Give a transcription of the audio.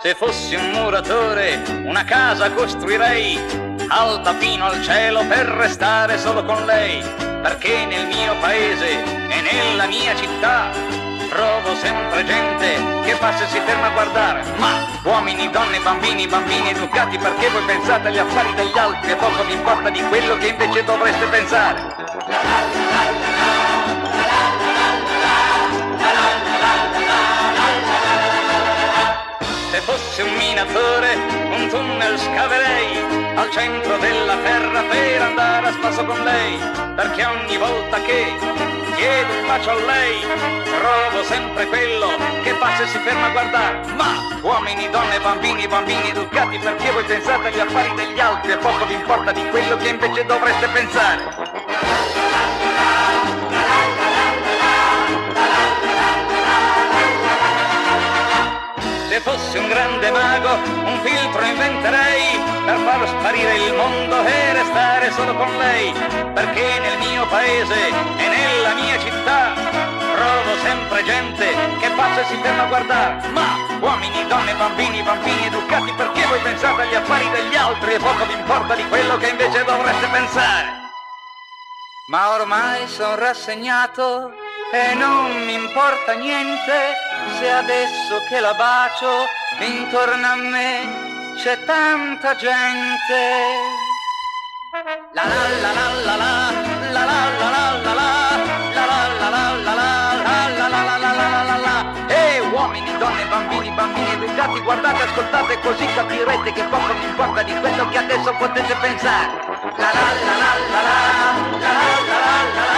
Se fossi un muratore, una casa costruirei, alta fino al cielo per restare solo con lei, perché nel mio paese e nella mia città trovo sempre gente che passa e si ferma a guardare. Ma uomini, donne, bambini, bambini educati, perché voi pensate agli affari degli altri e poco vi importa di quello che invece dovreste pensare. Se fossi un minatore, un tunnel scaverei al centro della terra per andare a spasso con lei, perché ogni volta che chiedo un bacio a lei trovo sempre quello che passa e si ferma a guardare. Ma uomini, donne, bambini, bambini educati, perché voi pensate agli affari degli altri e poco vi importa di quello che invece dovreste pensare. Se fossi un grande mago, un filtro inventerei per far sparire il mondo e restare solo con lei, perché nel mio paese e nella mia città trovo sempre gente che passa e si ferma a guardare. Ma uomini, donne, bambini, bambini educati, perché voi pensate agli affari degli altri e poco vi importa di quello che invece dovreste pensare. Ma ormai son rassegnato e non mi importa niente se adesso che la bacio intorno a me c'è tanta gente. La la la la la la la la la la la la la la la la. E uomini, donne, bambini, bambini educati, guardate, ascoltate, così capirete che poco mi importa di quello che adesso potete pensare. La la la la la la la la la la.